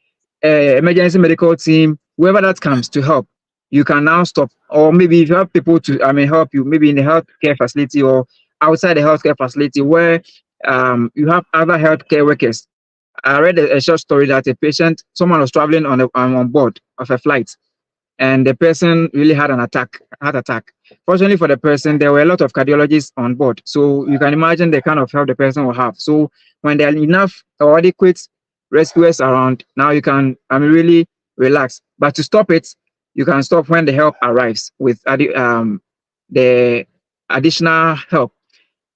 emergency medical team, whoever that comes to help, you can now stop. Or maybe if you have people to help you, maybe in the healthcare facility or outside the healthcare facility where you have other healthcare workers. I read a short story that a patient, someone was traveling on board of a flight, and the person really had an heart attack. Fortunately for the person, there were a lot of cardiologists on board. So you can imagine the kind of help the person will have. So when there are enough or adequate rescuers around, now you can, really relax. But to stop it, you can stop when the help arrives with the additional help.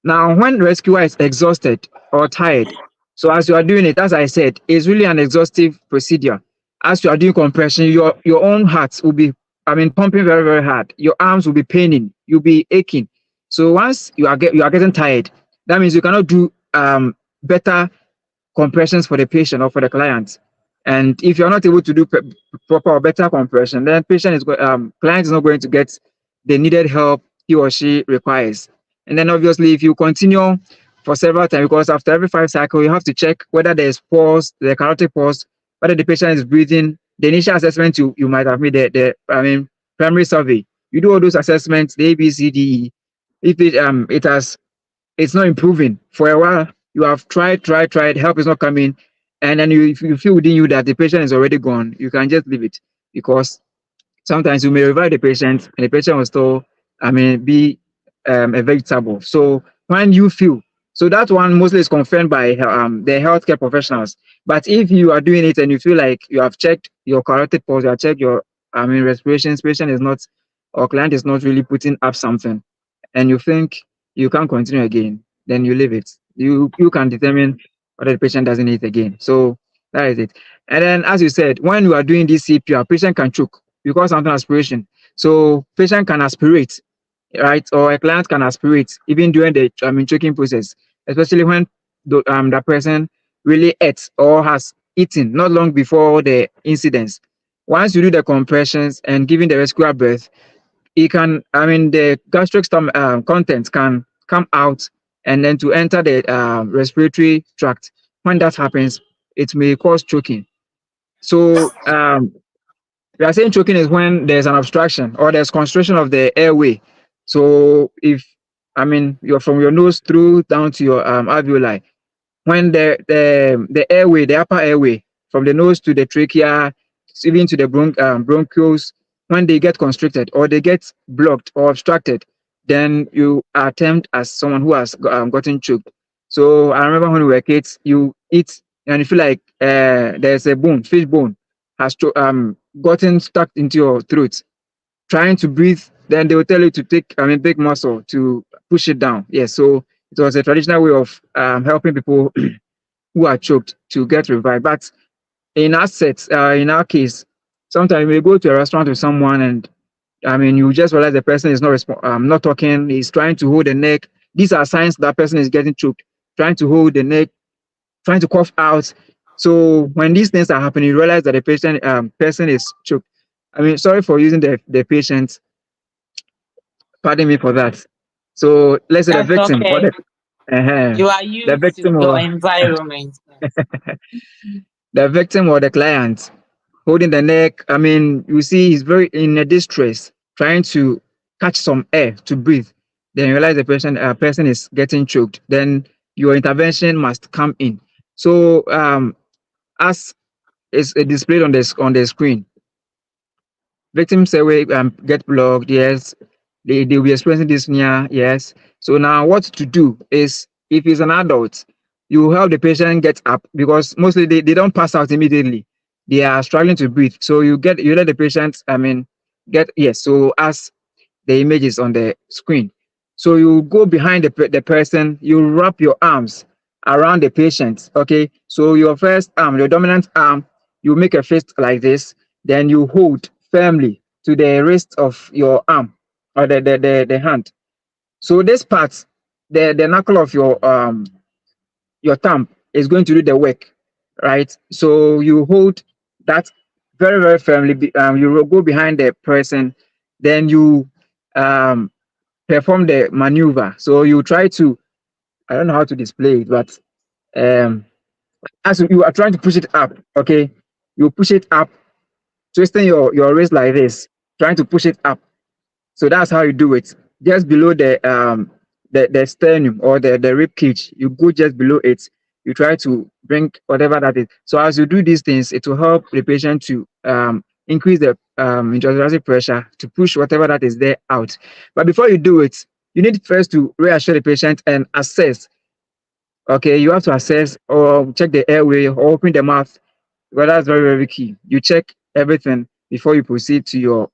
Now, when rescuer is exhausted or tired, so as you are doing it, as I said, it's really an exhaustive procedure. As you are doing compression, your own heart will be, pumping very, very hard. Your arms will be paining, you'll be aching. So once you are getting tired, that means you cannot do better compressions for the patient or for the client. And if you're not able to do proper or better compression, then client is not going to get the needed help he or she requires. And then obviously, if you continue for several times, because after every 5 cycles, you have to check whether there's pulse, the carotid pulse, whether the patient is breathing. The initial assessment you might have made primary survey. You do all those assessments, the A, B, C, D, E. If it's not improving for a while, you have tried, help is not coming, and then if you feel within you that the patient is already gone, you can just leave it, because sometimes you may revive the patient and the patient will still, be a vegetable. So when you feel, so that one mostly is confirmed by the healthcare professionals. But if you are doing it and you feel like you have checked your carotid pulse, you have checked your, respirations, patient is not, or client is not really putting up something, and you think you can't continue again, then you leave it. You can determine whether the patient doesn't need it again. So that is it. And then, as you said, when you are doing this CPR, patient can choke because something aspiration. So patient can aspirate, right? Or a client can aspirate even during the choking process, especially when the person really ate or has eaten not long before the incidents. Once you do the compressions and giving the rescuer breath, it can, the gastric stomach contents can come out and then to enter the respiratory tract. When that happens, it may cause choking. So we are saying choking is when there's an obstruction or there's constriction of the airway. So if, you're from your nose through down to your alveoli, when the airway, the upper airway, from the nose to the trachea, even to the bronchioles, when they get constricted or they get blocked or obstructed, then you are termed as someone who has gotten choked. So I remember when we were kids, you eat and you feel like there's a bone, fish bone, has gotten stuck into your throat, trying to breathe. Then they will tell you to take, big muscle to push it down. Yes, so it was a traditional way of helping people who are choked to get revived. But in our case, sometimes we go to a restaurant with someone and you just realize the person is not talking, he's trying to hold the neck. These are signs that person is getting choked, trying to hold the neck, trying to cough out. So when these things are happening, you realize that the person is choked. Sorry for using the patient, pardon me for that. So let's say the That's victim or okay. uh You are the used to victim your or environment. the victim or the client holding the neck. You see he's very in a distress, trying to catch some air to breathe. Then you realize the person is getting choked. Then your intervention must come in. So as is displayed on the screen, victims airway get blocked. Yes, they will be experiencing dyspnea. Yes. So now what to do is, if it's an adult, you help the patient get up, because mostly they don't pass out immediately. They are struggling to breathe. So you let the patient, get, yes. So as the images on the screen. So you go behind the person, you wrap your arms around the patient. Okay. So your first arm, your dominant arm, you make a fist like this, then you hold firmly to the wrist of your arm or the hand. So this part, the knuckle of your thumb is going to do the work, right? So you hold that very, very firmly. You will go behind the person, then you um, perform the maneuver. So you try to, I don't know how to display it, but um, as you are trying to push it up, okay, you push it up, twisting your wrist like this, trying to push it up. So that's how you do it. Just below the sternum or the rib cage, you go just below it. You try to bring whatever that is. So as you do these things, it will help the patient to increase the intrathoracic pressure to push whatever that is there out. But before you do it, you need first to reassure the patient and assess. Okay, you have to assess or check the airway or open the mouth. Well, that's very, very key. You check everything before you proceed to your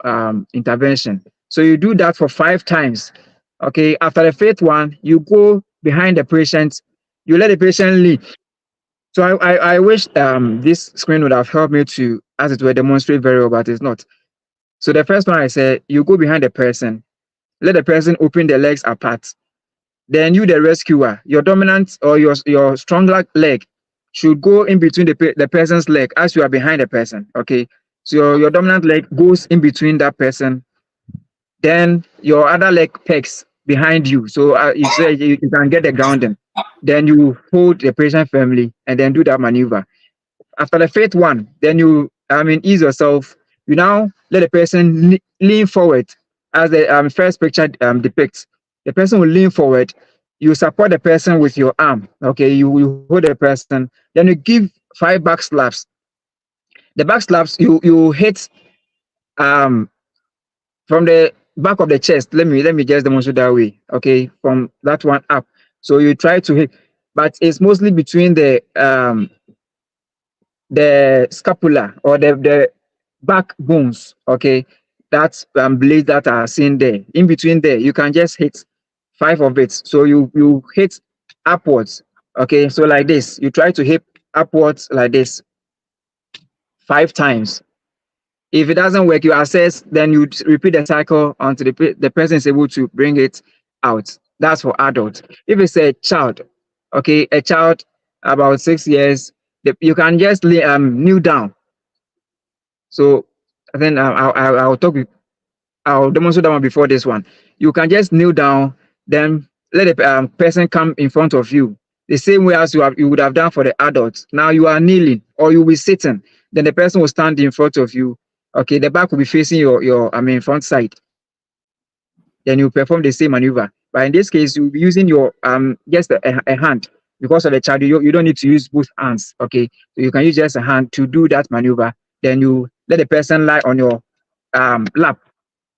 intervention. So you do that for 5 times. Okay, after the fifth one, you go behind the patient, you let the patient lead. So I wish this screen would have helped me to, as it were, demonstrate very well, but it's not. So the first one I said, you go behind the person, let the person open the legs apart. Then you, the rescuer, your dominant or your stronger leg should go in between the person's leg as you are behind the person. Okay, so your dominant leg goes in between that person. Then your other leg pegs behind you, so you say you can get the grounding. Then you hold the patient firmly and then do that maneuver. After the fifth one, then you, ease yourself. You now let the person lean forward, as the first picture depicts. The person will lean forward. You support the person with your arm. Okay, you hold the person. Then you give 5 back slaps. The back slaps you hit um from the back of the chest. Let me just demonstrate that way. Okay, from that one up. So you try to hit, but it's mostly between the scapula or the backbones. Okay, that's blades that are seen there. In between there, you can just hit 5 of it. So you hit upwards. Okay, so like this, you try to hit upwards like this 5 times. If it doesn't work, you assess, then you repeat the cycle until the person is able to bring it out. That's for adults. If it's a child, okay, a child about 6 years, you can just kneel down. So then I'll talk with, I'll demonstrate that one before this one. You can just kneel down, then let the person come in front of you, the same way as you would have done for the adults. Now you are kneeling or you will be sitting. Then the person will stand in front of you. Okay, the back will be facing your front side. Then you perform the same maneuver. But in this case, you'll be using your just a hand. Because of the child, you don't need to use both hands. Okay, so you can use just a hand to do that maneuver. Then you let the person lie on your lap.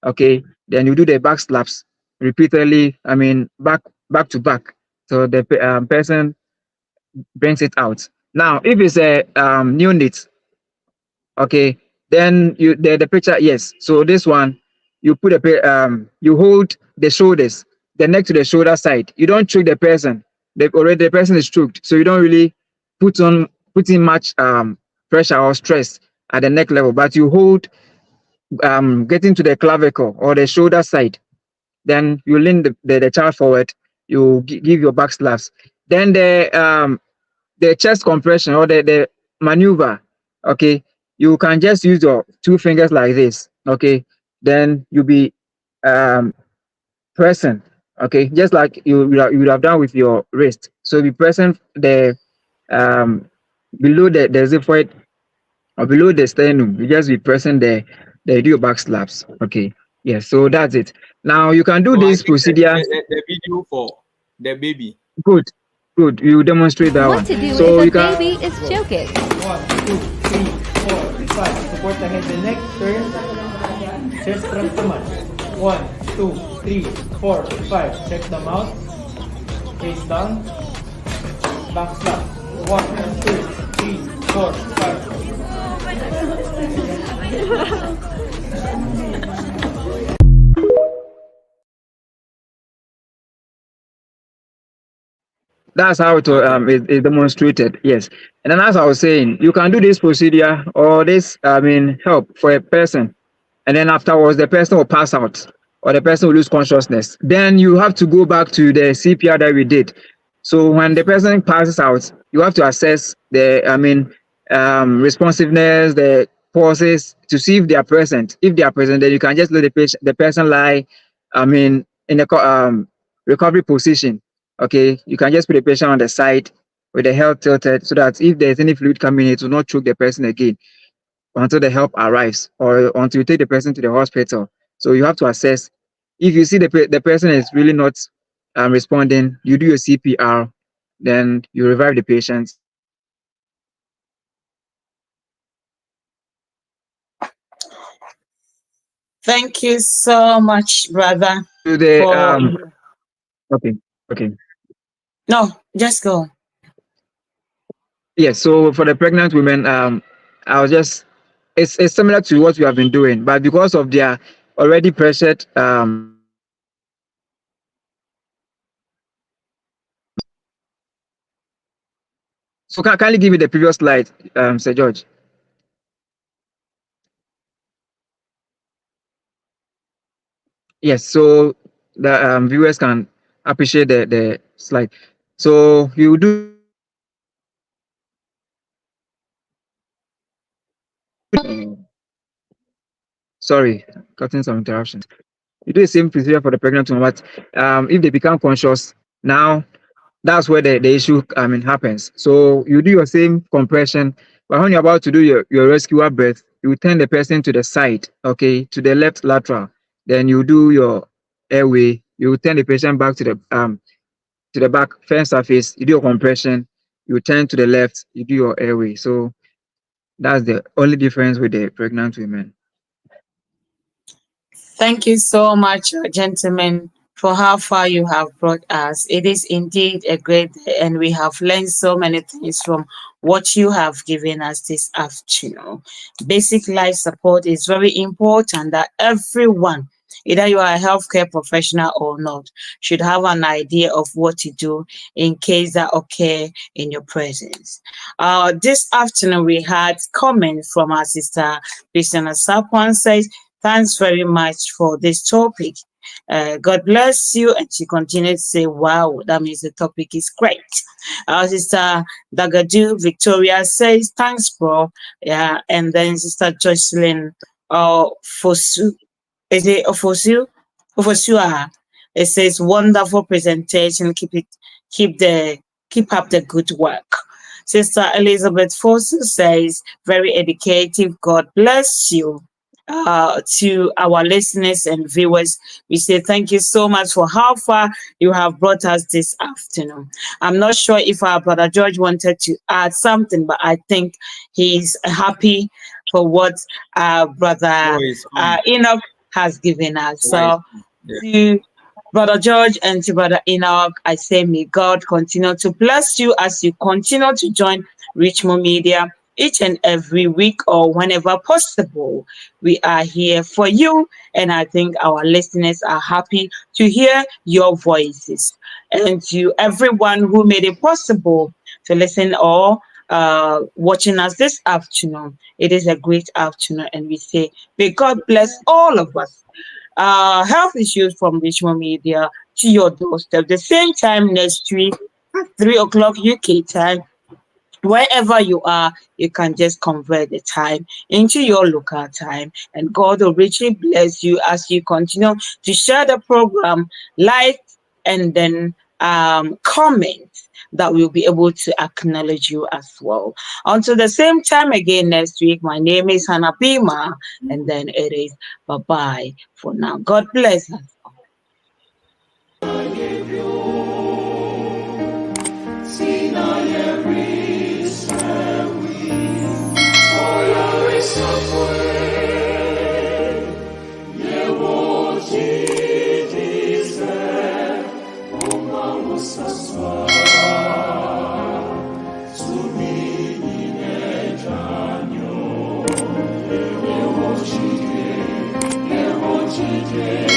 Okay, then you do the back slaps repeatedly. Back to back. So the person brings it out. Now, if it's a neonate, okay, then the picture, yes. So this one, you put you hold the shoulders, the neck to the shoulder side. You don't choke the person. The person is choked, so you don't really put in much pressure or stress at the neck level, but you hold getting to the clavicle or the shoulder side. Then you lean the child forward. You give your back slaps. Then the chest compression or the maneuver. Okay, you can just use your 2 fingers like this. Okay, then you'll be um pressing. Okay, just like you would have done with your wrist. So be pressing the um below the xiphoid or below the sternum. You just be pressing the do your back slaps. Okay, yeah, so that's it. Now you can do So I this think procedure. the video for the baby. Good, good, you demonstrate that What one. to do So if you a can. baby is choking? 1, 2, 3, 4, 5. Support the head and neck. Turn. Chest front naman. 1, 2, 3, 4, 5. Check the mouth. Face down. Back slap. 1, 2, 3, 4, 5. That's how it Okay. is demonstrated. Yes, and then as I was saying, you can do this procedure or this help for a person, and then afterwards the person will pass out or the person will lose consciousness. Then you have to go back to the CPR that we did. So when the person passes out, you have to assess the responsiveness, the pulses to see if they are present. If they are present, then you can just let the person lie. In the recovery position. Okay, you can just put the patient on the side with the head tilted so that if there's any fluid coming in, it will not choke the person again until the help arrives or until you take the person to the hospital. So you have to assess. If you see the person is really not responding, you do your CPR, then you revive the patient. Thank you so much, brother. To the For okay, okay. no, just go. Yes, so for the pregnant women, I was just it's similar to what we have been doing, but because of their already pressured so can you give me the previous slide, Sir George? Yes, so the viewers can appreciate the slide. So you do sorry, cutting some interruptions. You do the same procedure for the pregnant woman, but if they become conscious, now that's where the issue happens. So you do your same compression, but when you're about to do your rescuer breath, you turn the person to the side, okay, to the left lateral. Then you do your airway, you turn the patient back to the back first surface, you do your compression, you turn to the left, you do your airway. So that's the only difference with the pregnant women. Thank you so much, gentlemen, for how far you have brought us. It is indeed a great day, and we have learned so many things from what you have given us this afternoon. Basic life support is very important that everyone, either you are a healthcare professional or not, should have an idea of what to do in case that occur in your presence. This afternoon, we had comments from our sister, Christiana Sapwan says, thanks very much for this topic. God bless you. And she continued to say, wow, that means the topic is great. Our sister Dagadu Victoria says, thanks, bro. Yeah. And then Sister Jocelyn Fosu, is it Ofosu? Ofosua. It says, wonderful presentation. Keep up the good work. Sister Elizabeth Fosu says, very educative. God bless you. To our listeners and viewers, we say thank you so much for how far you have brought us this afternoon. I'm not sure if our brother George wanted to add something, but I think he's happy for what our No, brother it's fine. Enoch has given us. Yeah, it's So fine. Yeah. to Brother George and to Brother Enoch, I say may God continue to bless you as you continue to join Richmond Media each and every week or whenever possible. We are here for you, and I think our listeners are happy to hear your voices. And to everyone who made it possible to listen or watching us this afternoon, it is a great afternoon, and we say, may God bless all of us. Health issues from Richmond Media to your doorstep. The same time next week at 3 o'clock UK time. Wherever you are, you can just convert the time into your local time, and God will richly bless you as you continue to share the program, like, and then comment that we'll be able to acknowledge you as well. Until the same time again next week, my name is Hanna Bimah, and then it is bye-bye for now. God bless us. Yeah.